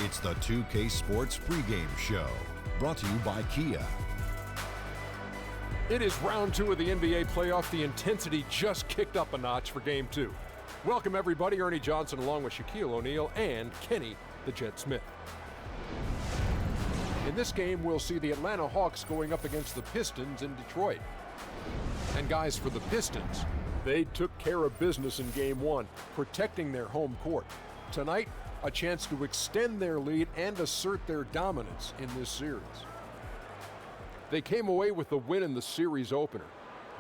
It's the 2K Sports pregame show, brought to you by Kia. It is round 2 of the NBA playoff. The intensity just kicked up a notch for Game 2. Welcome, everybody. Ernie Johnson along with Shaquille O'Neal and Kenny the Jet Smith. In this game, we'll see the Atlanta Hawks going up against the Pistons in Detroit. And guys, for the Pistons, they took care of business in Game 1, protecting their home court. Tonight, a chance to extend their lead and assert their dominance in this series. They came away with the win in the series opener.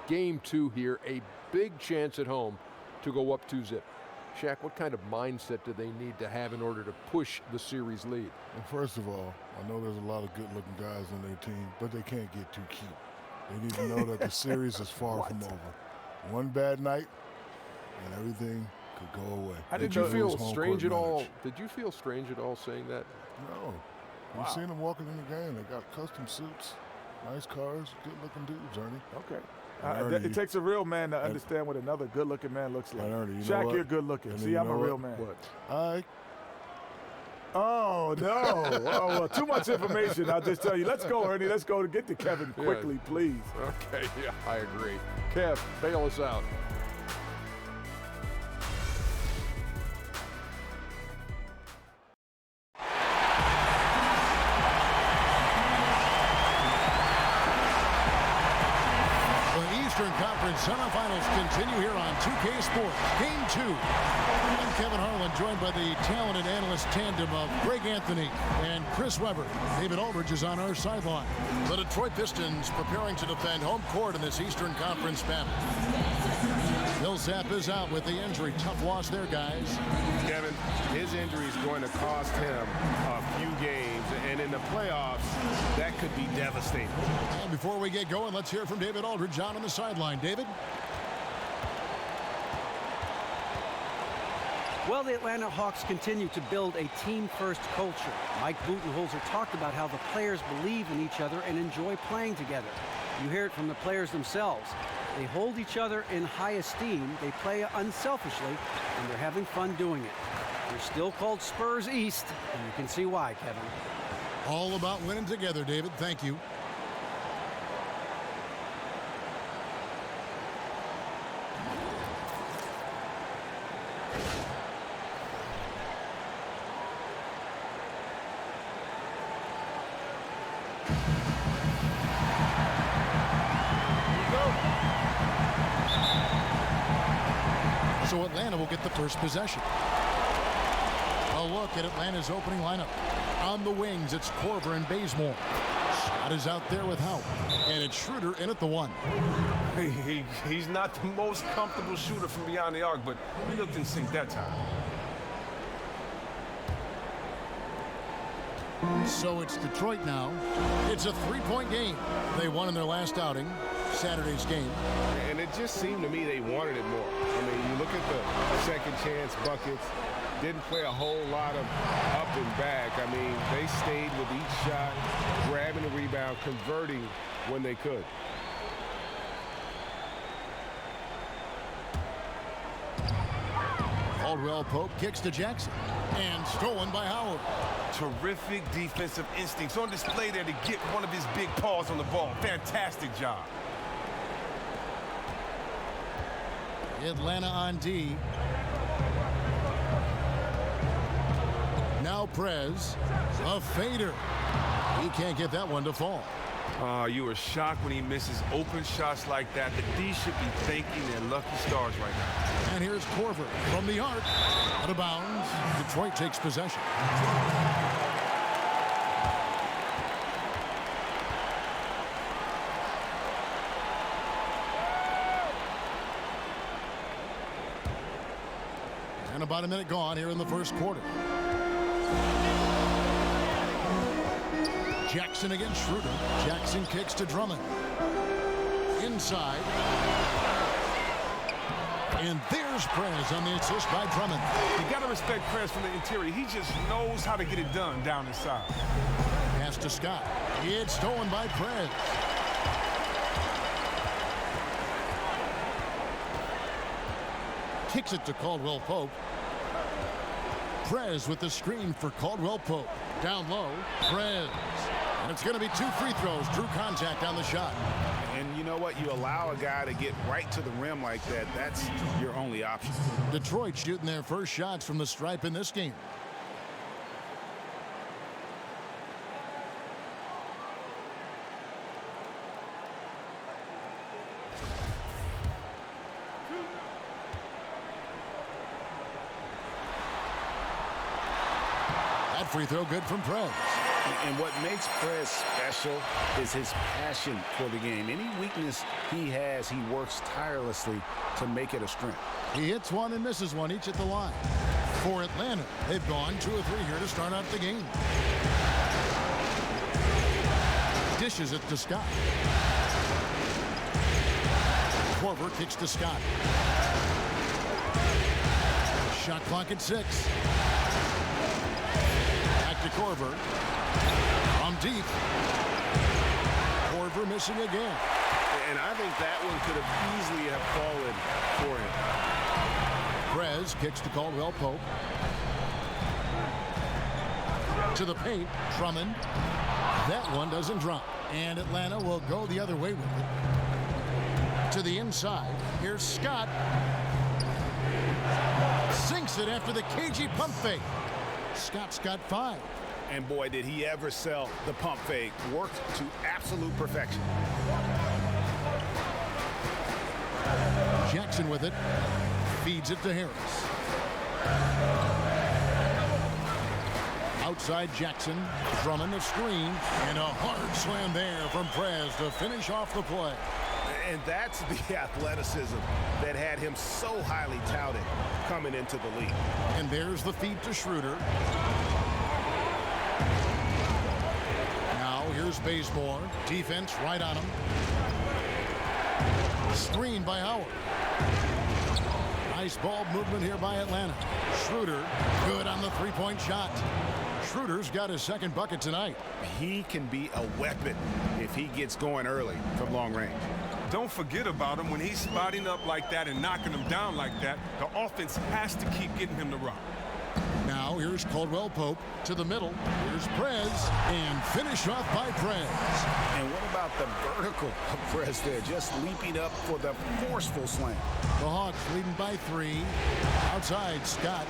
Game 2 here, a big chance at home to go up 2-0. Shaq, what kind of mindset do they need to have in order to push the series lead? Well, first of all, I know there's a lot of good-looking guys on their team, but they can't get too cute. They need to know that the series is far from over. One bad night, and everything could go away. Did you feel strange at all? Did you feel strange at all saying that? No. You've seen them walking in the game. They got custom suits, nice cars, good-looking dudes, Ernie. Okay. It takes a real man to understand what another good-looking man looks like. Ernie, Shaq, you're good-looking. See, I'm a real man. Oh, no. Oh, well, too much information. I'll just tell you. Let's go, Ernie. Let's go to get to Kevin quickly, please. Okay, yeah, I agree. Kev, bail us out. Conference semifinals continue here on 2K Sports. Game 2. I'm Kevin Harlan, joined by the talented analyst tandem of Greg Anthony and Chris Webber. David Aldridge is on our sideline. The Detroit Pistons preparing to defend home court in this Eastern Conference battle. Millsap is out with the injury. Tough loss there, guys. Kevin, his injury is going to cost him a few games, and in the playoffs, that could be devastating. And before we get going, let's hear from David Aldridge on the sideline. David? Well, the Atlanta Hawks continue to build a team-first culture. Mike Budenholzer talked about how the players believe in each other and enjoy playing together. You hear it from the players themselves. They hold each other in high esteem, they play unselfishly, and they're having fun doing it. They're still called Spurs East, and you can see why, Kevin. All about winning together, David. Thank you. So Atlanta will get the first possession. A look at Atlanta's opening lineup. On the wings, it's Korver and Bazemore. Shot is out there with Howe. And it's Schroder in at the 1. He's not the most comfortable shooter from beyond the arc, but he looked in sync that time. So it's Detroit now. It's a 3-point game. They won in their last outing, Saturday's game. And it just seemed to me they wanted it more. I mean, you look at the second chance buckets, didn't play a whole lot of up and back. I mean, they stayed with each shot, grabbing the rebound, converting when they could. Caldwell Pope kicks to Jackson. And stolen by Howard. Terrific defensive instincts on display there to get one of his big paws on the ball. Fantastic job. Atlanta on D. Now Prez, a fader. He can't get that one to fall. You were shocked when he misses open shots like that. The D should be thanking their lucky stars right now. And here's Korver from the arc. Out of bounds. Detroit takes possession. And about a minute gone here in the first quarter. Jackson against Schroder. Jackson kicks to Drummond. Inside. And there's Prez on the assist by Drummond. You got to respect Prez from the interior. He just knows how to get it done down inside. Pass to Scott. It's stolen by Prez. Kicks it to Caldwell Pope. Prez with the screen for Caldwell Pope. Down low, Prez. And it's going to be 2 free throws. Drew contact on the shot. And you know what? You allow a guy to get right to the rim like that. That's your only option. Detroit shooting their first shots from the stripe in this game. That free throw good from Prez. And what makes Prez special is his passion for the game. Any weakness he has, he works tirelessly to make it a strength. He hits one and misses one, each at the line. For Atlanta, they've gone 2 of 3 here to start out the game. Dishes it to Scott. Korver kicks to Scott. Shot clock at 6. Back to Korver. From deep. Korver missing again. And I think that one could have easily have fallen for him. Prez kicks to Caldwell Pope. To the paint, Drummond. That one doesn't drop. And Atlanta will go the other way with it. To the inside. Here's Scott. Sinks it after the cagey pump fake. Scott's got 5. And boy, did he ever sell the pump fake. Worked to absolute perfection. Jackson with it. Feeds it to Harris. Outside Jackson. Drummond a screen. And a hard slam there from Prez to finish off the play. And that's the athleticism that had him so highly touted coming into the league. And there's the feed to Schroder. Now here's Bazemore. Defense right on him. Screen by Howard. Nice ball movement here by Atlanta. Schroder good on the 3-point shot. Schroder's got his second bucket tonight. He can be a weapon if he gets going early from long range. Don't forget about him when he's spotting up like that and knocking him down like that. The offense has to keep getting him the rock. Now here's Caldwell Pope to the middle. Here's Prez and finish off by Prez. And what about the vertical of Prez there? Just leaping up for the forceful slam. The Hawks leading by 3. Outside Scott.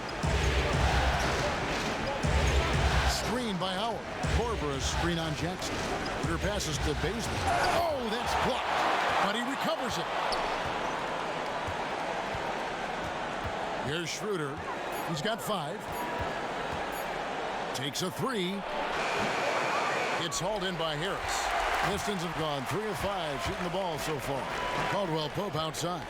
Screen by Howard. Korver a screen on Jackson. Her passes to Bazemore. Oh, that's blocked. But he recovers it. Here's Schroder. He's got 5. Takes a 3. It's hauled in by Harris. Pistons have gone 3 of 5 shooting the ball so far. Caldwell Pope outside.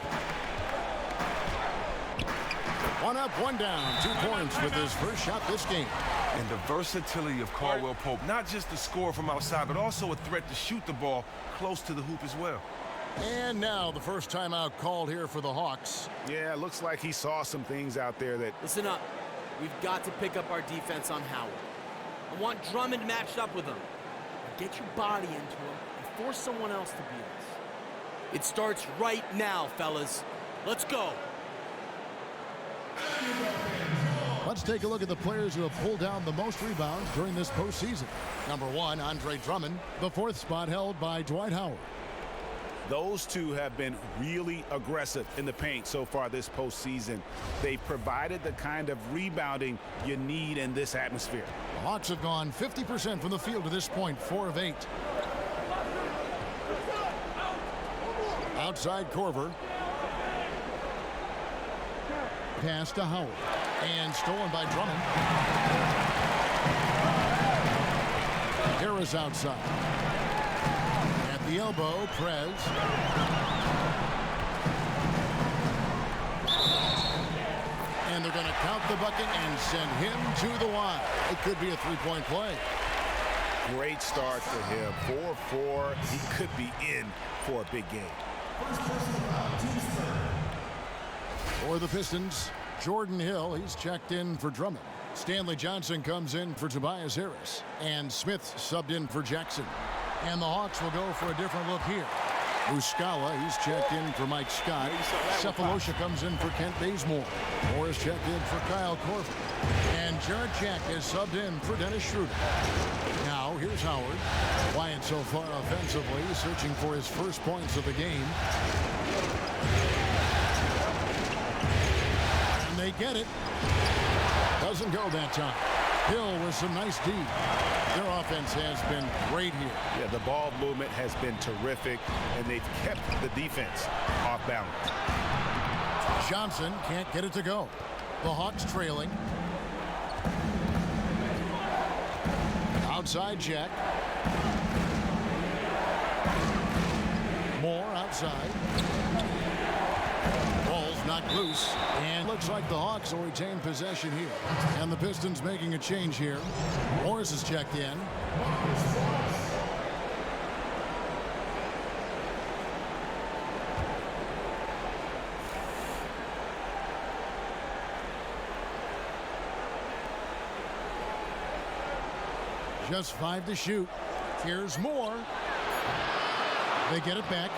1 up, 1 down. 2 points with his first shot this game. And the versatility of Caldwell Pope, not just the score from outside, but also a threat to shoot the ball close to the hoop as well. And now the first timeout called here for the Hawks. Yeah, it looks like he saw some things out there that... Listen up. We've got to pick up our defense on Howard. I want Drummond matched up with him. Get your body into him and force someone else to beat us. It starts right now, fellas. Let's go. Let's take a look at the players who have pulled down the most rebounds during this postseason. Number 1, Andre Drummond. The 4th spot held by Dwight Howard. Those two have been really aggressive in the paint so far this postseason. They've provided the kind of rebounding you need in this atmosphere. The Hawks have gone 50% from the field to this point, 4 of 8. Outside Korver. Pass to Howard. And stolen by Drummond. Harris outside. At the elbow, Prez. And they're going to count the bucket and send him to the line. It could be a 3-point play. Great start for him. 4-4. He could be in for a big game. For the Pistons, Jordan Hill, he's checked in for Drummond. Stanley Johnson comes in for Tobias Harris. And Smith subbed in for Jackson. And the Hawks will go for a different look here. Muscala, he's checked in for Mike Scott. Cephalosha comes in for Kent Bazemore. Morris checked in for Kyle Korver. And Jarrett Jack is subbed in for Dennis Schroder. Now, here's Howard. Quiet so far offensively, searching for his first points of the game. And they get it. Doesn't go that time. Hill with some nice D. Their offense has been great here. Yeah, the ball movement has been terrific, and they've kept the defense off balance. Johnson can't get it to go. The Hawks trailing. Outside Jack. Moore outside. Ball's knocked loose, and looks like the Hawks will retain possession here. And the Pistons making a change here. Morris is checked in. Just 5 to shoot. Here's Moore. They get it back.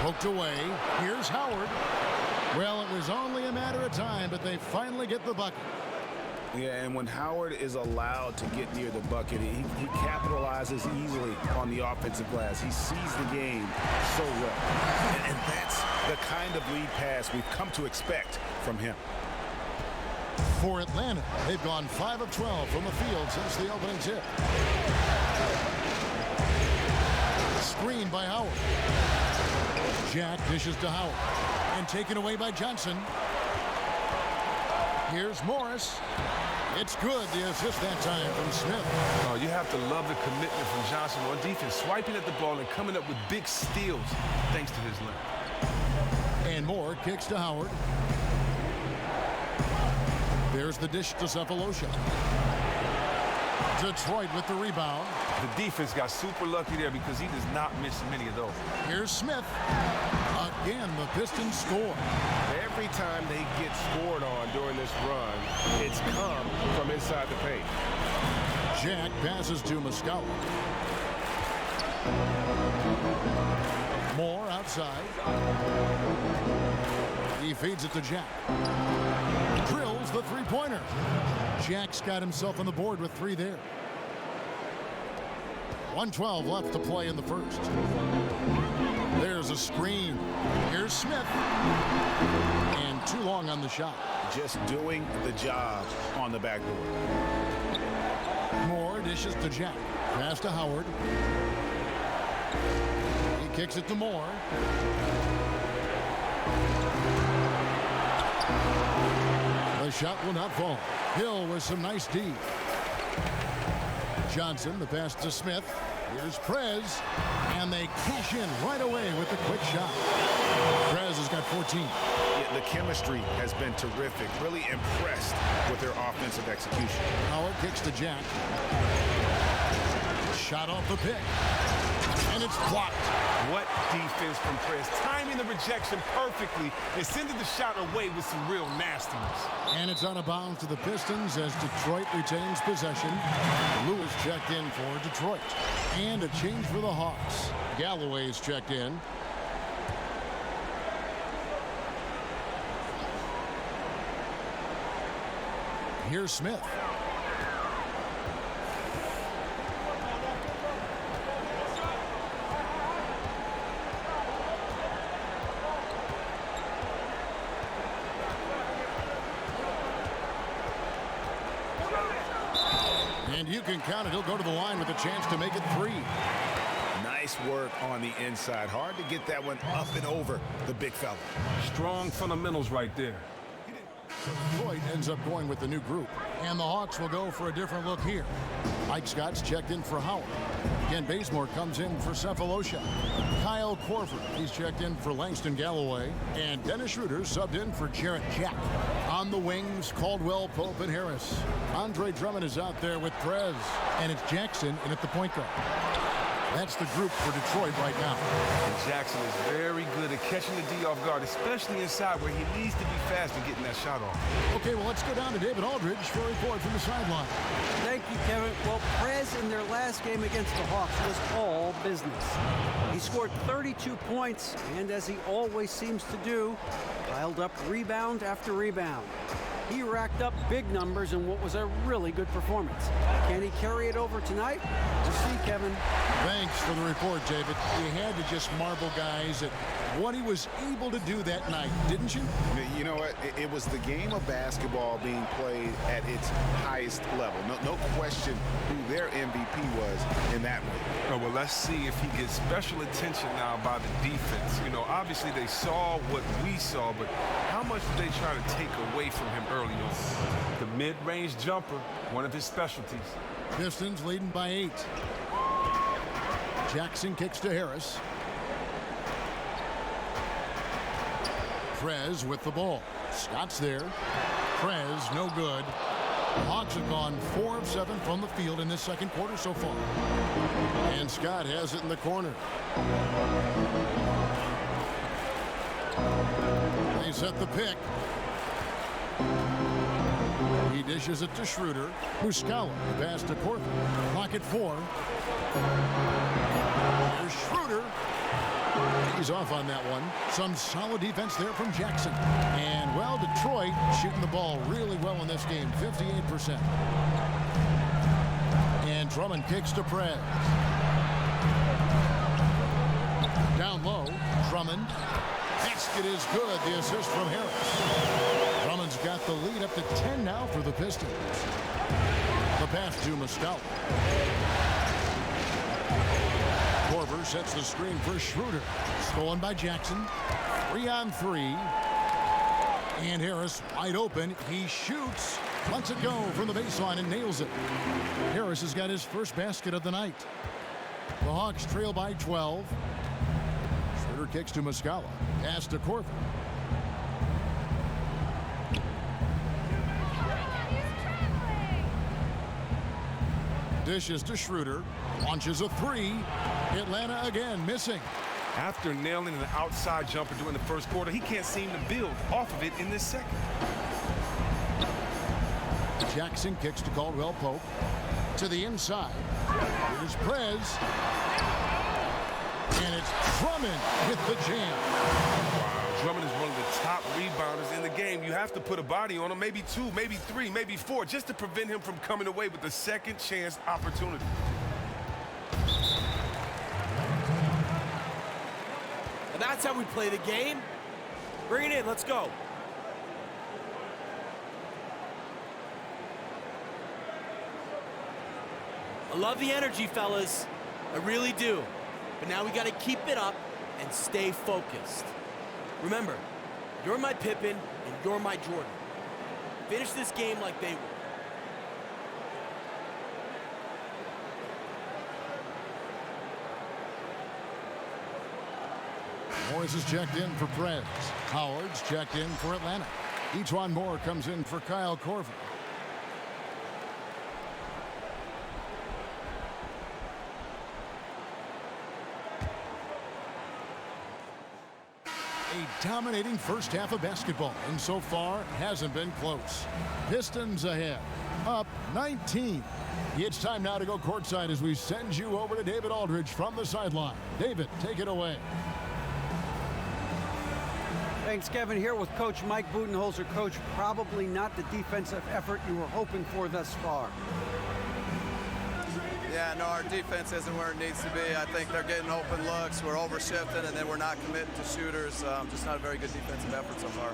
Poked away. Here's Howard. Well, it was only a matter of time, but they finally get the bucket. Yeah, and when Howard is allowed to get near the bucket, he capitalizes easily on the offensive glass. He sees the game so well. And that's the kind of lead pass we've come to expect from him. For Atlanta, they've gone 5 of 12 from the field since the opening tip. Screen by Howard. Jack dishes to Howard. And taken away by Johnson. Here's Morris. It's good. The assist that time from Smith. Oh, you have to love the commitment from Johnson on defense, swiping at the ball and coming up with big steals thanks to his length. And Moore kicks to Howard. There's the dish to Cephalosha. Detroit with the rebound. The defense got super lucky there because he does not miss many of those. Here's Smith. Again, the Pistons score. Every time they get scored on during this run, it's come from inside the paint. Jack passes to Muscala. Moore outside. He feeds it to Jack. Drills the three-pointer. Jack's got himself on the board with 3 there. 1:12 left to play in the first. There's a screen. Here's Smith. And too long on the shot. Just doing the job on the backboard. Moore dishes to Jack. Pass to Howard. He kicks it to Moore. The shot will not fall. Hill with some nice D. Johnson, the pass to Smith. Here's Prez. And they cash in right away with the quick shot. Prez has got 14. Yeah, the chemistry has been terrific. Really impressed with their offensive execution. Howard kicks to Jack. Shot off the pick. And it's blocked. What defense from Prez, timing the rejection perfectly and sending the shot away with some real nastiness. And it's out of bounds to the Pistons as Detroit retains possession. Lewis checked in for Detroit. And a change for the Hawks. Galloway's checked in. Here's Smith. And you can count it. He'll go to the line with a chance to make it 3. Nice work on the inside. Hard to get that one up and over the big fella. Strong fundamentals right there. Detroit ends up going with the new group. And the Hawks will go for a different look here. Mike Scott's checked in for Howard. Again, Bazemore comes in for Cephalosha. Kyle Korver, he's checked in for Langston Galloway. And Dennis Schroder subbed in for Jarrett Jack. On the wings, Caldwell, Pope, and Harris. Andre Drummond is out there with Prez. And it's Jackson in at the point guard. That's the group for Detroit right now. And Jackson is very good at catching the D off guard, especially inside where he needs to be fast and getting that shot off. Okay, well, let's go down to David Aldridge for a report from the sideline. Thank you, Kevin. Well, Prez in their last game against the Hawks was all business. He scored 32 points, and as he always seems to do, piled up rebound after rebound. He racked up big numbers in what was a really good performance. Can he carry it over tonight? We'll see, Kevin. Thanks for the report, David. You had to just marvel, guys, at what he was able to do that night, didn't you? You know what? It was the game of basketball being played at its highest level. No question who their MVP was in that way. Oh, well, let's see if he gets special attention now by the defense. You know, obviously they saw what we saw, but how much did they try to take away from him early on? The mid-range jumper, one of his specialties. Pistons leading by 8. Jackson kicks to Harris. Prez with the ball. Scott's there. Prez, no good. The Hawks have gone 4 of 7 from the field in this second quarter so far. And Scott has it in the corner. They set the pick. He dishes it to Schroder. Muscala, the pass to Korver. Clock at 4. Here's Schroder. He's off on that one. Some solid defense there from Jackson. And, well, Detroit shooting the ball really well in this game, 58%. And Drummond kicks to Prez. Down low, Drummond. Basket is good. The assist from Harris. Drummond's got the lead up to 10 now for the Pistons. The pass to Muscala. Korver sets the screen for Schroder. Stolen by Jackson. 3-on-3. And Harris wide open. He shoots. Lets it go from the baseline and nails it. Harris has got his first basket of the night. The Hawks trail by 12. Schroder kicks to Muscala. Pass to Korver. Dishes to Schroder. Launches a 3. Atlanta again missing. After nailing an outside jumper during the first quarter, he can't seem to build off of it in this second. Jackson kicks to Caldwell Pope. To the inside. Here's Prez. And it's Drummond with the jam. Wow, Drummond is one of the top rebounders in the game. You have to put a body on him, maybe 2, maybe 3, maybe 4, just to prevent him from coming away with a second chance opportunity. And that's how we play the game. Bring it in, let's go. I love the energy, fellas. I really do. But now we got to keep it up and stay focused. Remember, you're my Pippen and you're my Jordan. Finish this game like they will. Morris is checked in for Prez. Howard's checked in for Atlanta. Etuan Moore comes in for Kyle Korver. A dominating first half of basketball, and so far hasn't been close. Pistons ahead, up 19. It's time now to go courtside as we send you over to David Aldridge from the sideline. David, take it away. Thanks, Kevin. Here with Coach Mike Budenholzer. Coach, probably not the defensive effort you were hoping for thus far. Yeah, no, our defense isn't where it needs to be. I think they're getting open looks. We're overshifting, and then we're not committing to shooters. Just not a very good defensive effort so far.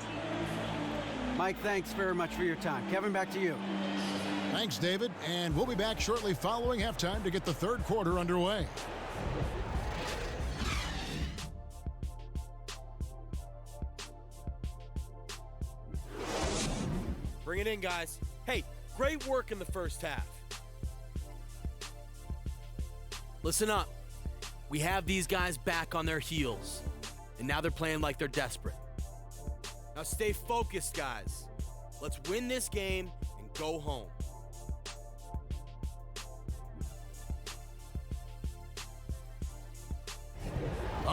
Mike, thanks very much for your time. Kevin, back to you. Thanks, David. And we'll be back shortly following halftime to get the third quarter underway. Bring it in, guys. Hey, great work in the first half. Listen up. We have these guys back on their heels, and now they're playing like they're desperate. Now stay focused, guys. Let's win this game and go home.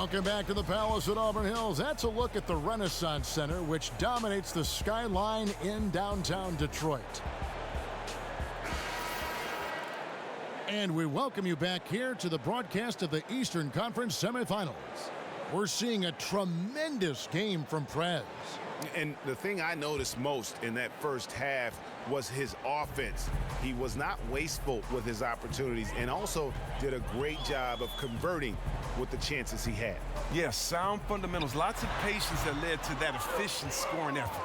Welcome back to the Palace at Auburn Hills. That's a look at the Renaissance Center, which dominates the skyline in downtown Detroit. And we welcome you back here to the broadcast of the Eastern Conference semifinals. We're seeing a tremendous game from Prez. And the thing I noticed most in that first half was his offense. He was not wasteful with his opportunities and also did a great job of converting with the chances he had. Yeah, sound fundamentals, lots of patience that led to that efficient scoring effort.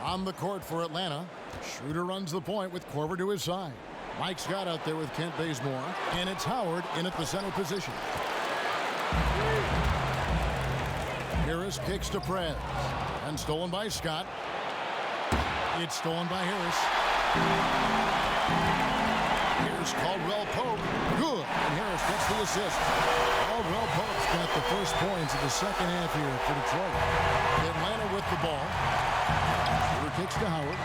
On the court for Atlanta, Schroder runs the point with Korver to his side. Mike Scott out there with Kent Bazemore, and it's Howard in at the center position. Harris kicks to Prez, and stolen by Scott. It's stolen by Harris. Here's Caldwell Pope. Good, and Harris gets the assist. Caldwell Pope's got the first points of the second half here for Detroit. Atlanta with the ball. Schroder kicks to Howard.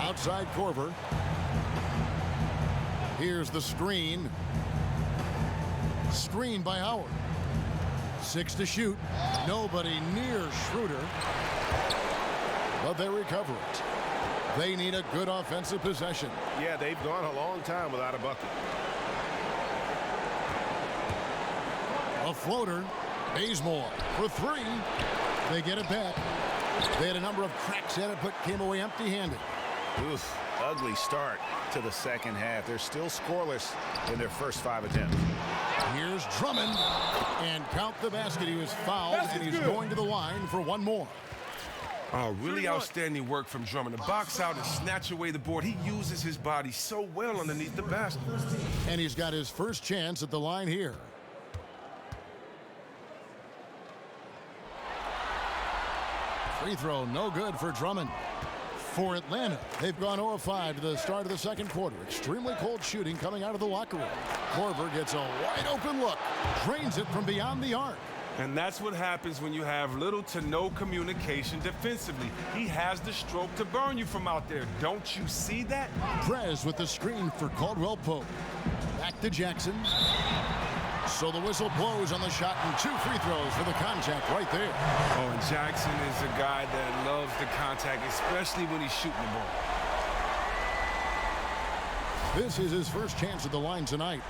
Outside Korver. Here's the screen. Screen by Howard. 6 to shoot. Nobody near Schroder. But they recover it. They need a good offensive possession. Yeah, they've gone a long time without a bucket. A floater. Bazemore for 3. They get it back. They had a number of cracks at it, but came away empty-handed. Oof, ugly start to the second half. They're still scoreless in their first 5 attempts. Here's Drummond, and count the basket. He was fouled, and he's going to the line for one more. Oh, really outstanding work from Drummond. To box out and snatch away the board. He uses his body so well underneath the basket. And he's got his first chance at the line here. Free throw, no good for Drummond. For Atlanta, they've gone 0 of 5 to the start of the second quarter. Extremely cold shooting coming out of the locker room. Korver gets a wide open look, drains it from beyond the arc. And that's what happens when you have little to no communication defensively. He has the stroke to burn you from out there. Don't you see that? Prez with the screen for Caldwell Pope. Back to Jackson. So the whistle blows on the shot, and 2 free throws for the contact right there. Oh, and Jackson is a guy that loves the contact, especially when he's shooting the ball. This is his first chance at the line tonight.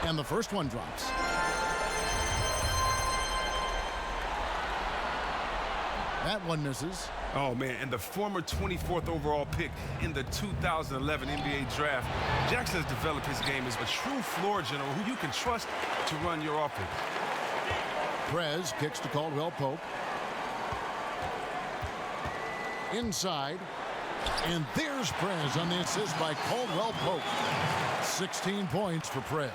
And the first one drops. That one misses. Oh, man, and the former 24th overall pick in the 2011 NBA draft, Jackson has developed his game as a true floor general who you can trust to run your offense. Prez kicks to Caldwell Pope. Inside. And there's Prez on the assist by Caldwell Pope. 16 points for Prez.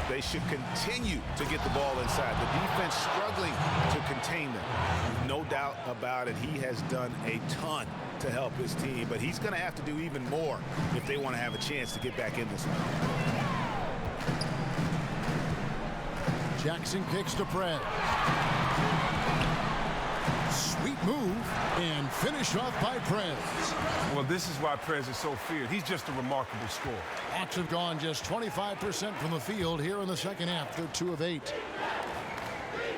They should continue to get the ball inside. The defense struggling to contain them. No doubt about it, he has done a ton to help his team, but he's going to have to do even more if they want to have a chance to get back in this one. Jackson kicks to Prez. Sweet move, and finished off by Prez. Well, this is why Prez is so feared. He's just a remarkable scorer. Hawks have gone just 25% from the field here in the second half. They're 2 of 8.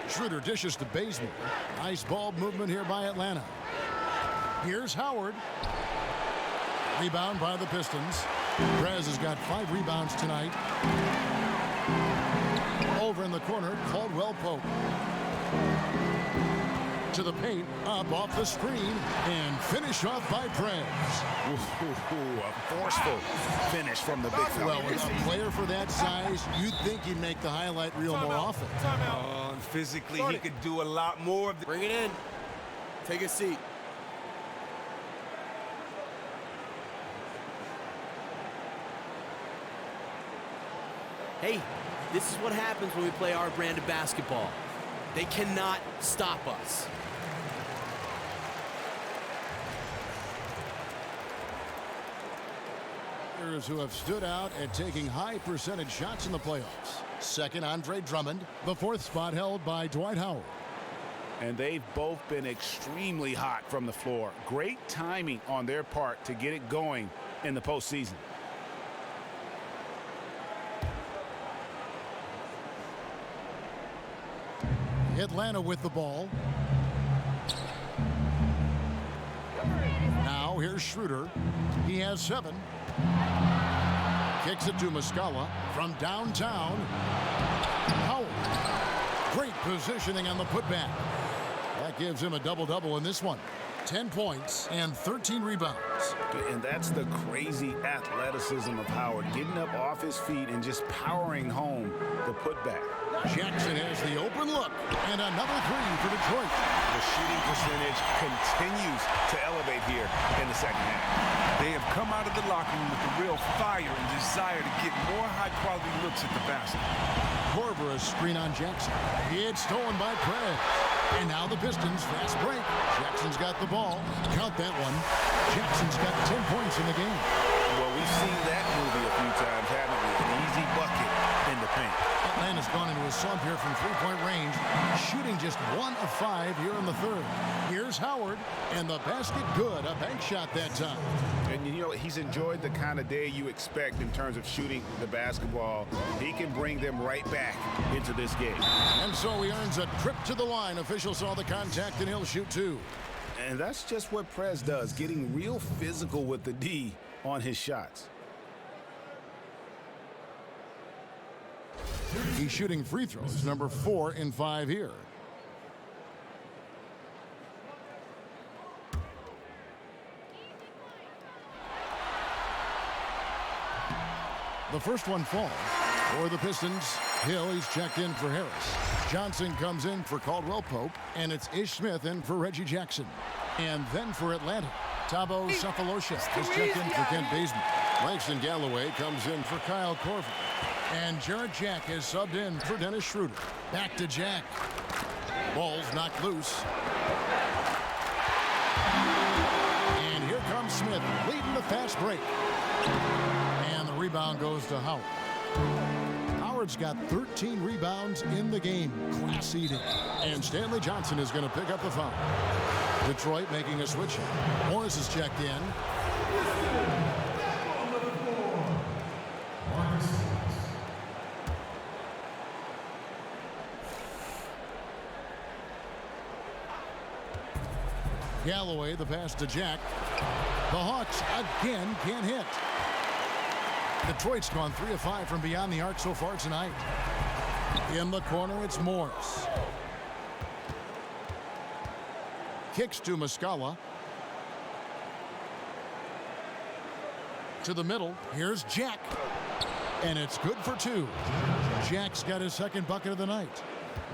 Schroder dishes to Bazemore. Nice ball movement here by Atlanta. Here's Howard. Rebound by the Pistons. Prez has got 5 rebounds tonight. Over in the corner, Caldwell Pope. To the paint, up off the screen, and finish off by Prez. A forceful finish from the big fella. Well, with a player for that size, you'd think he'd make the highlight reel more often. And physically, he could do a lot more. Bring it in. Take a seat. Hey, this is what happens when we play our brand of basketball. They cannot stop us. Who have stood out at taking high percentage shots in the playoffs. Second, Andre Drummond. The fourth spot held by Dwight Howard. And they've both been extremely hot from the floor. Great timing on their part to get it going in the postseason. Atlanta with the ball. Now here's Schroder. He has 7. Kicks it to Muscala from downtown. Howard. Great positioning on the putback. That gives him a double-double in this one. 10 points and 13 rebounds. And that's the crazy athleticism of Howard, getting up off his feet and just powering home the putback. Jackson has the open look, and another 3 for Detroit. The shooting percentage continues to elevate here in the second half. They have come out of the locker room with a real fire and desire to get more high-quality looks at the basket. Korver a screen on Jackson. It's stolen by Prez. And now the Pistons fast break. Jackson's got the ball. Count that one. Jackson's got 10 points in the game. Well, we've seen that movie a few times, haven't we? An easy bucket in the paint. Atlanta's gone into a slump here from three-point range, shooting just 1 of 5 here in the third. Here's Howard, and the basket good. A bank shot that time. And you know, he's enjoyed the kind of day you expect in terms of shooting the basketball. He can bring them right back into this game. And so he earns a trip to the line. Official saw the contact, and he'll shoot 2. And that's just what Prez does, getting real physical with the D on his shots. He's shooting free throws, number 4 in 5 here. The first one falls for the Pistons. Hill, he's checked in for Harris. Johnson comes in for Caldwell Pope, and it's Ish Smith in for Reggie Jackson. And then for Atlanta, Thabo Sefolosha is checked in for Kent Bazemore. Langston Galloway comes in for Kyle Korver. And Jarrett Jack is subbed in for Dennis Schroder. Back to Jack. Ball's knocked loose. And here comes Smith, leading the fast break. And the rebound goes to Howard. Howard's got 13 rebounds in the game. Class eating. And Stanley Johnson is going to pick up the foul. Detroit making a switch. Morris is checked in. Galloway, the pass to Jack. The Hawks again can't hit. Detroit's gone 3 of 5 from beyond the arc so far tonight. In the corner, it's Morris. Kicks to Muscala. To the middle. Here's Jack. And it's good for 2. Jack's got his second bucket of the night.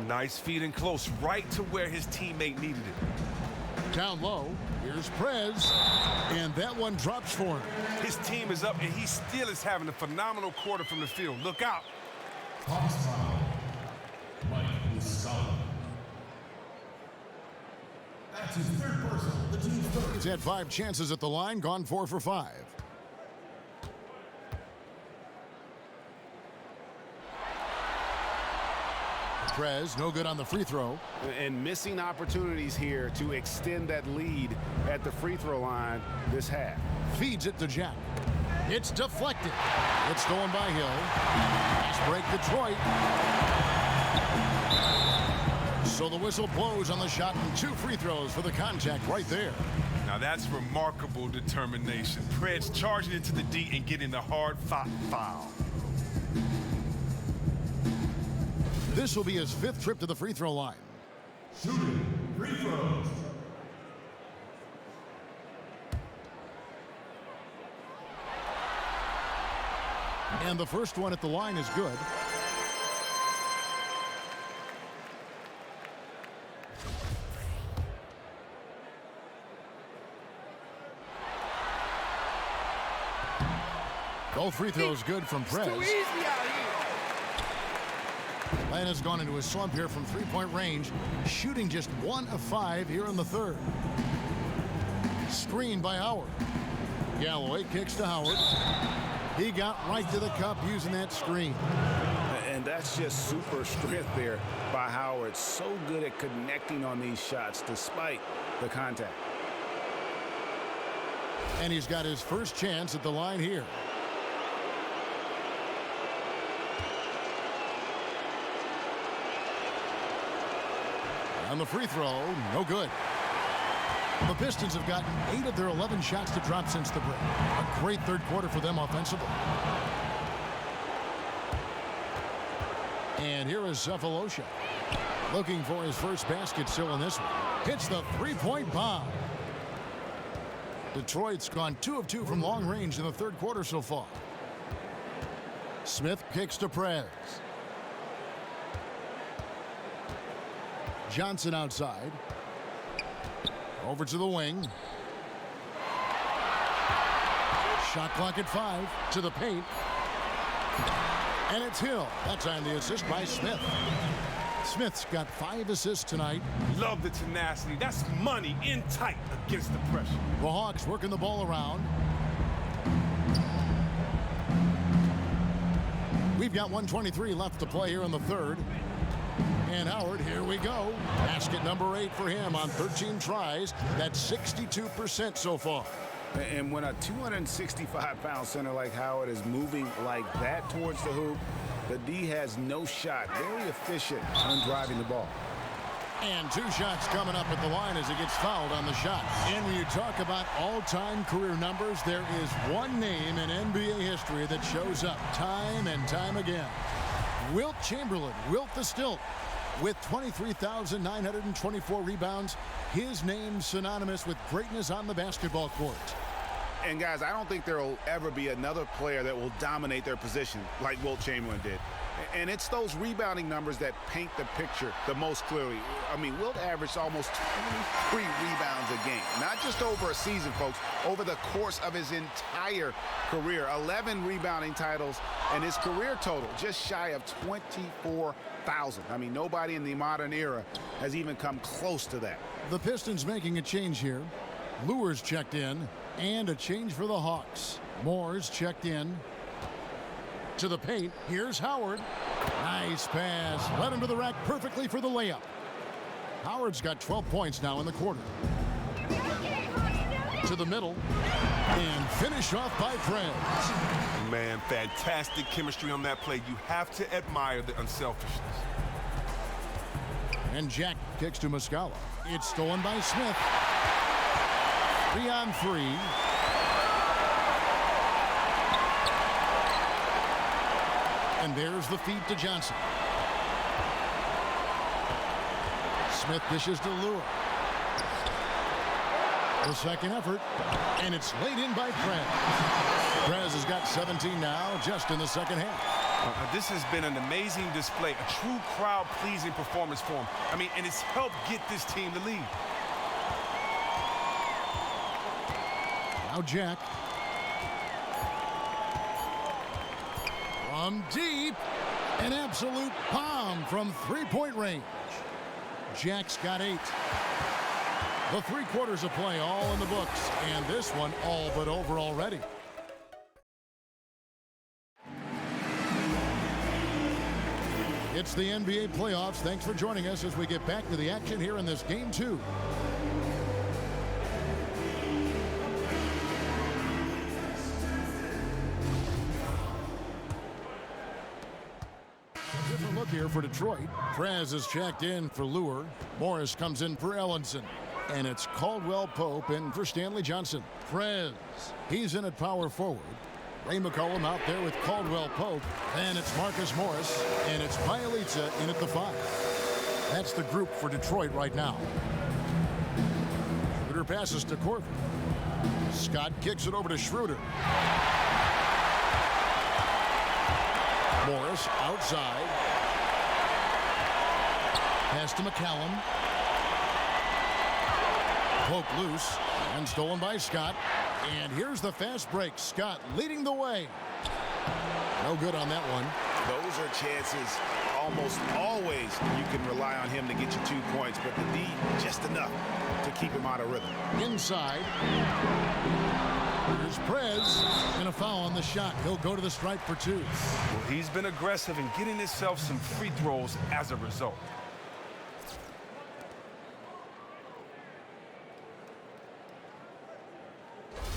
Nice feed in close, right to where his teammate needed it. Down low, here's Prez, and that one drops for him. His team is up, and he still is having a phenomenal quarter from the field. Look out. That's his third personal. The team's third. He's had 5 chances at the line, gone 4 for 5. Prez, no good on the free throw. And missing opportunities here to extend that lead at the free throw line this half. Feeds it to Jack. It's deflected. It's stolen by Hill. Fast break Detroit. So the whistle blows on the shot and 2 free throws for the contact right there. Now that's remarkable determination. Prez charging into the D and getting the hard foul. This will be his 5th trip to the free throw line. Shooting free throws. And the first one at the line is good. Both free throws good from Prez. It's too easy out here. Atlanta's gone into a slump here from three-point range, shooting just 1 of 5 here in the third. Screen by Howard. Galloway kicks to Howard. He got right to the cup using that screen. And That's just super strength there by Howard. So good at connecting on these shots despite the contact. And he's got his first chance at the line here. On the free throw, no good. The Pistons have gotten 8 of their 11 shots to drop since the break. A great third quarter for them offensively. And here is Cephalosha, looking for his first basket still in this one. Hits the three-point bomb. Detroit's gone 2 of 2 from long range in the third quarter so far. Smith kicks to Prez. Johnson outside. Over to the wing. Shot clock at 5. To the paint. And it's Hill. That time the assist by Smith. Smith's got 5 assists tonight. Love the tenacity. That's money in tight against the pressure. The Hawks working the ball around. We've got 1:23 left to play here in the third. And Howard, here we go. Basket number 8 for him on 13 tries. That's 62% so far. And when a 265-pound center like Howard is moving like that towards the hoop, the D has no shot. Very efficient on driving the ball. And 2 shots coming up at the line as he gets fouled on the shot. And when you talk about all-time career numbers, there is one name in NBA history that shows up time and time again. Wilt Chamberlain, Wilt the Stilt, with 23,924 rebounds. His name synonymous with greatness on the basketball court. And guys, I don't think there will ever be another player that will dominate their position like Wilt Chamberlain did. And it's those rebounding numbers that paint the picture the most clearly. I mean, Wilt averaged almost 23 rebounds a game. Not just over a season, folks, over the course of his entire career. 11 rebounding titles, and his career total just shy of 24,000. I mean, nobody in the modern era has even come close to that. The Pistons making a change here. Lewis checked in, and a change for the Hawks. Moore's checked in. To the paint, here's Howard. Nice pass, led him to the rack perfectly for the layup. Howard's got 12 points now in the quarter. To the middle, and finished off by Prez. Man, fantastic chemistry on that play. You have to admire the unselfishness. And Jack kicks to Muscala. It's stolen by Smith. 3-on-3. And there's the feed to Johnson. Smith dishes to Lure. The second effort, and it's laid in by Prez. Prez has got 17 now, just in the second half. This has been an amazing display, a true crowd-pleasing performance for him. I mean, and it's helped get this team the lead. Now Jack. From deep, an absolute bomb from three-point range. Jack's got 8. The 3 quarters of play all in the books, and this one all but over already. It's the NBA playoffs. Thanks for joining us as we get back to the action here in this Game 2. Different look here for Detroit. Prez is checked in for Lure. Morris comes in for Ellenson. And it's Caldwell Pope in for Stanley Johnson. Prez, he's in at power forward. Ray McCollum out there with Caldwell Pope. And it's Marcus Morris. And it's Bielitsa in at the 5. That's the group for Detroit right now. Schroder passes to Corver. Scott kicks it over to Schroder. Morris outside. Pass to McCallum. Poke loose and stolen by Scott. And here's the fast break. Scott leading the way. No good on that one. Those are chances almost always you can rely on him to get you 2 points, but the D just enough to keep him out of rhythm. Inside. Here's Prez, and a foul on the shot. He'll go to the stripe for 2. Well, he's been aggressive in getting himself some free throws as a result.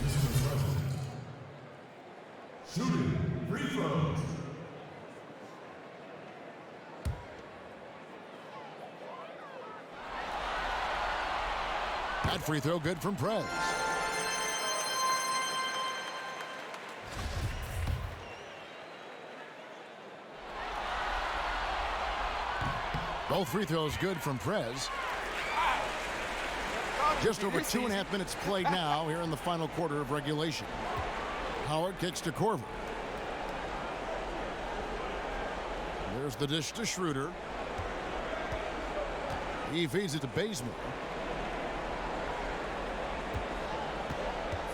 Mr. President. Shooting free throws. That free throw good from Prez. Both free throws good from Prez. Just over 2.5 minutes played now here in the final quarter of regulation. Howard kicks to Korver. There's the dish to Schroder. He feeds it to Bazemore.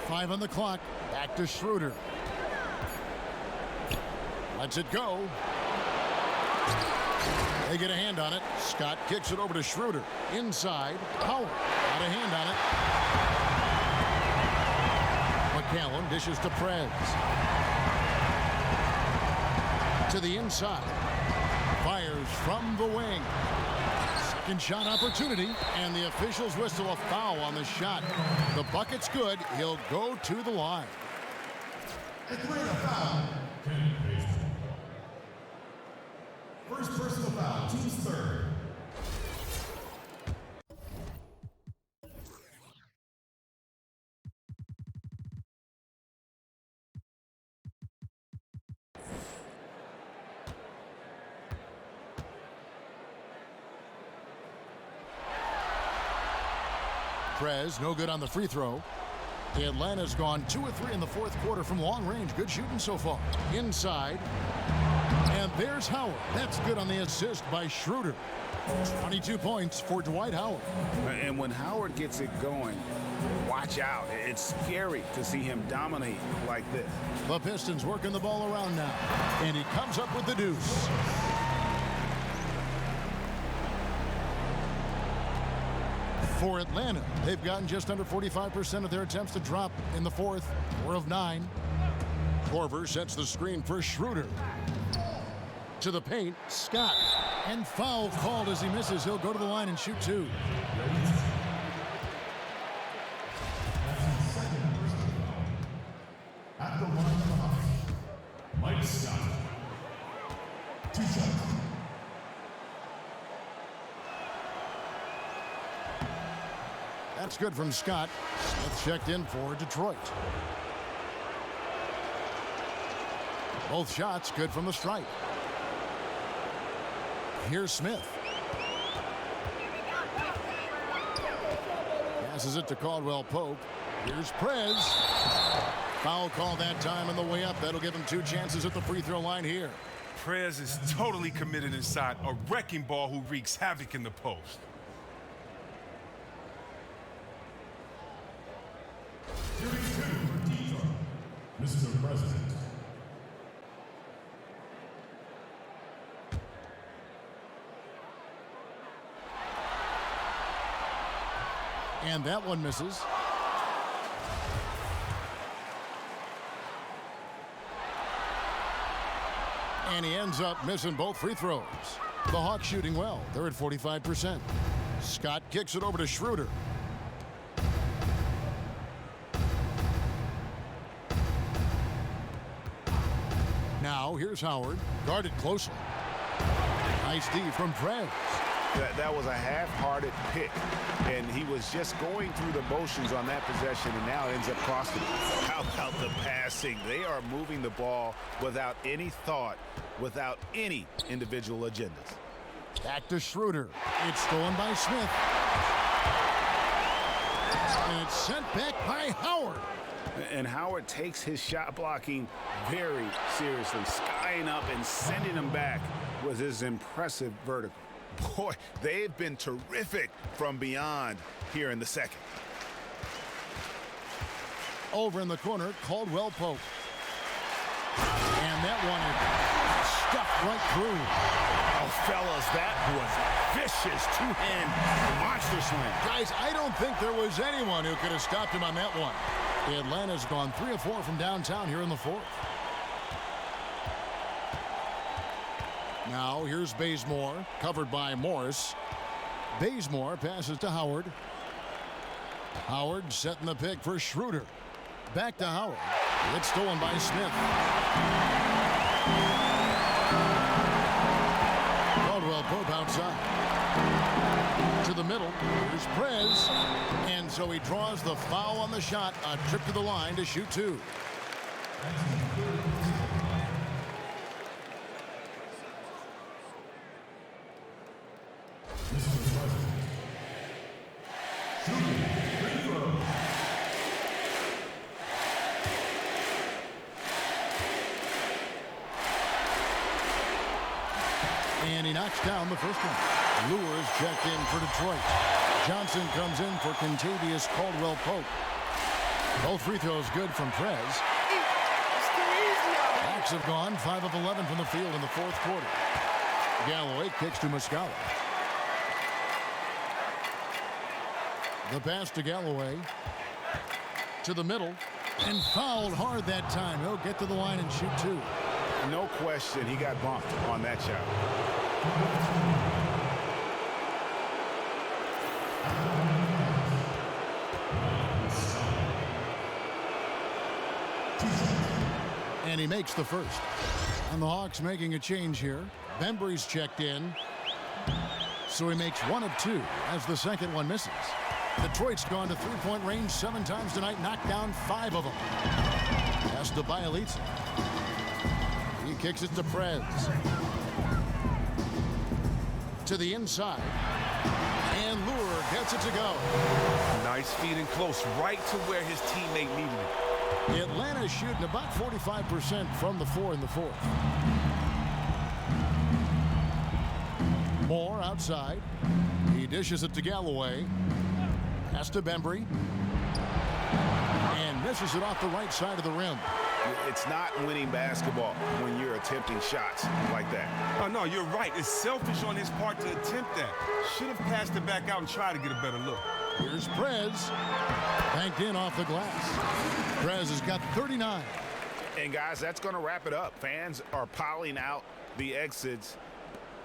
5 on the clock. Back to Schroder. Lets it go. They get a hand on it. Scott kicks it over to Schroder. Inside. Howard. Got a hand on it. McCallum dishes to Prez. To the inside. Fires from the wing. Second shot opportunity, and the officials whistle a foul on the shot. The bucket's good. He'll go to the line. Declared a foul. First personal foul, team's third. Prez, no good on the free throw. Atlanta's gone 2 of 3 in the fourth quarter from long range. Good shooting so far. Inside. And there's Howard. That's good on the assist by Schroder. 22 points for Dwight Howard. And when Howard gets it going, watch out. It's scary to see him dominate like this. The Pistons working the ball around now. And he comes up with the deuce. For Atlanta, they've gotten just under 45% of their attempts to drop in the fourth. 4 of 9. Korver sets the screen for Schroder. To the paint, Scott. And foul called as he misses. He'll go to the line and shoot 2. At the line of the Hawks, Mike Scott. 2 shots. That's good from Scott. Smith checked in for Detroit. Both shots good from the stripe. Here's Smith. Passes it to Caldwell Pope. Here's Prez. Foul call that time on the way up. That'll give him 2 chances at the free throw line here. Prez is totally committed inside, a wrecking ball who wreaks havoc in the post. Series 2 for Detroit, Mr. President. And that one misses. And he ends up missing both free throws. The Hawks shooting well. They're at 45%. Scott kicks it over to Schroder. Now here's Howard. Guarded closely. Nice D from Prez. That was a half-hearted pick, and he was just going through the motions on that possession, and now ends up costing him. How about the passing? They are moving the ball without any thought, without any individual agendas. Back to Schroder. It's stolen by Smith. And it's sent back by Howard. And Howard takes his shot blocking very seriously, skying up and sending him back with his impressive vertical. Boy, they've been terrific from beyond here in the second. Over in the corner, Caldwell Pope. And that one is stuffed right through. Oh, fellas, that was vicious two-hand monster slam. Guys, I don't think there was anyone who could have stopped him on that one. Atlanta's gone 3 of 4 from downtown here in the fourth. Now here's Bazemore, covered by Morris. Bazemore passes to Howard. Howard setting the pick for Schroder. Back to Howard. It's stolen by Smith. Caldwell Pope outside. To the middle. Here's Prez. And so he draws the foul on the shot. A trip to the line to shoot 2. And he knocks down the first one. Lures checked in for Detroit. Johnson comes in for Contavious Caldwell Pope. Both free throws good from Prez. Hawks have gone 5 of 11 from the field in the fourth quarter. Galloway kicks to Muscala. The pass to Galloway. To the middle. And fouled hard that time. He'll get to the line and shoot 2. No question, he got bumped on that shot. And he makes the first. And the Hawks making a change here. Bembry's checked in. So he makes 1 of 2 as the second one misses. Detroit's gone to three-point range 7 times tonight, knocked down 5 of them. Pass to Bielitsa. He kicks it to Prez. To the inside. And Lure gets it to go. Nice feed in close, right to where his teammate needed it. Atlanta's shooting about 45% from the floor in the fourth. Moore outside. He dishes it to Galloway. Pass to Bembry. And misses it off the right side of the rim. It's not winning basketball when you're attempting shots like that. Oh, no, you're right. It's selfish on his part to attempt that. Should have passed it back out and tried to get a better look. Here's Prez. Banked in off the glass. Prez has got 39. And, guys, that's going to wrap it up. Fans are piling out the exits.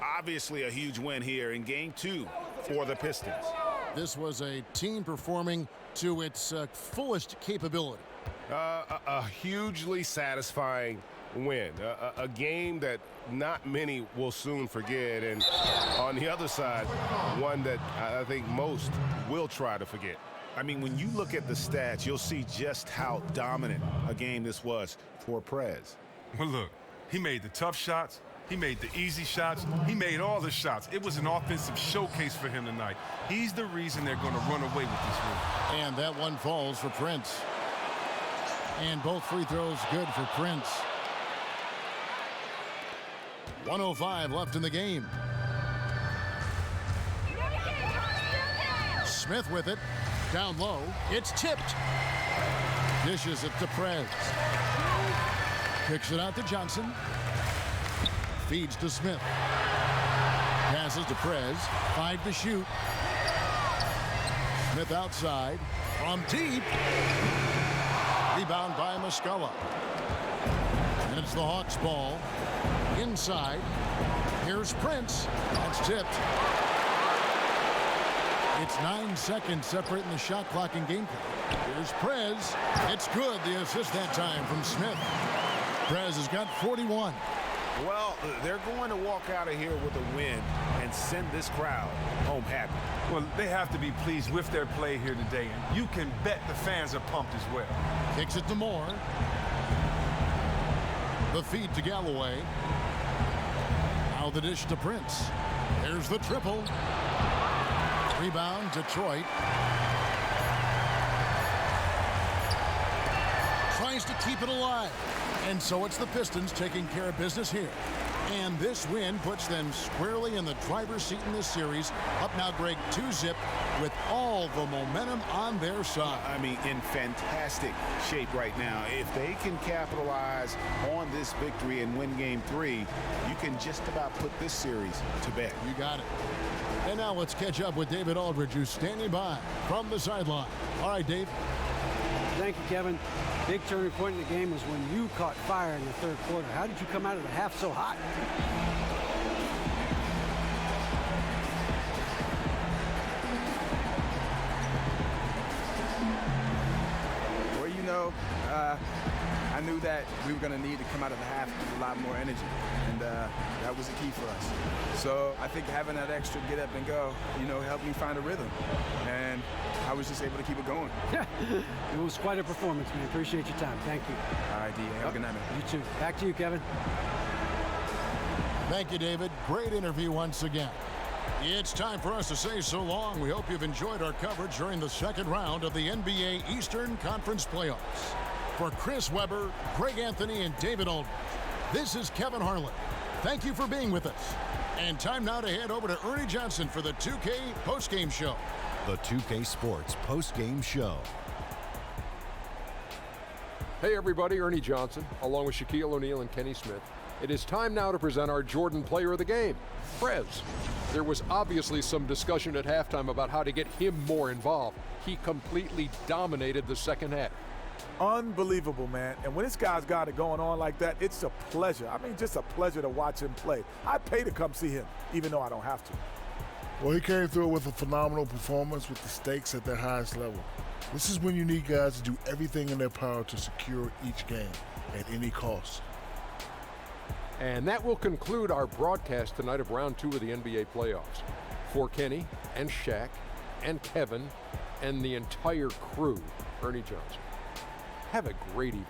Obviously a huge win here in Game 2 for the Pistons. This was a team performing to its fullest capability. A hugely satisfying win. A game that not many will soon forget. And on the other side, one that I think most will try to forget. I mean, when you look at the stats, you'll see just how dominant a game this was for Prez. Well, look, he made the tough shots. He made the easy shots. He made all the shots. It was an offensive showcase for him tonight. He's the reason they're going to run away with this win. And that one falls for Prince. And both free throws good for Prince. 1:05 left in the game. Smith with it. Down low. It's tipped. Dishes it to Prez. Kicks it out to Johnson. Feeds to Smith. Passes to Prez. 5 to shoot. Smith outside. From deep. Rebound by Muscala. And it's the Hawks ball. Inside. Here's Prince. That's tipped. It's 9 seconds separating the shot clock and game play. Here's Prez. It's good. The assist that time from Smith. Prez has got 41. Well, they're going to walk out of here with a win and send this crowd home happy. Well, they have to be pleased with their play here today. And you can bet the fans are pumped as well. Kicks it to Moore. The feed to Galloway. Now the dish to Prince. There's the triple. Rebound, Detroit. Tries to keep it alive. And so it's the Pistons taking care of business here. And this win puts them squarely in the driver's seat in this series. Up now, Greg, 2-zip with all the momentum on their side. I mean, in fantastic shape right now. If they can capitalize on this victory and win Game 3, you can just about put this series to bed. You got it. And now let's catch up with David Aldridge, who's standing by from the sideline. All right, Dave. Thank you, Kevin. Big turning point in the game was when you caught fire in the third quarter. How did you come out of the half so hot? Well, you know, I knew that we were going to need to come out of the half with a lot more energy, and that was the key for us. So I think having that extra get up and go, you know, helped me find a rhythm, and I was just able to keep it going. It was quite a performance, man. Appreciate your time. Thank you. All right, D. Have a good night, man. You too. Back to you, Kevin. Thank you, David. Great interview once again. It's time for us to say so long. We hope you've enjoyed our coverage during the second round of the NBA Eastern Conference Playoffs. For Chris Webber, Greg Anthony, and David Aldridge, this is Kevin Harlan. Thank you for being with us. And time now to head over to Ernie Johnson for the 2K postgame show. The 2K Sports postgame show. Hey everybody, Ernie Johnson, along with Shaquille O'Neal and Kenny Smith. It is time now to present our Jordan Player of the Game, Prez. There was obviously some discussion at halftime about how to get him more involved. He completely dominated the second half. Unbelievable, man. And when this guy's got it going on like that, it's a pleasure. I mean, just a pleasure to watch him play. I'd pay to come see him, even though I don't have to. Well, he came through with a phenomenal performance with the stakes at their highest level. This is when you need guys to do everything in their power to secure each game at any cost. And that will conclude our broadcast tonight of round 2 of the NBA playoffs. For Kenny and Shaq and Kevin and the entire crew, Ernie Johnson. Have a great evening.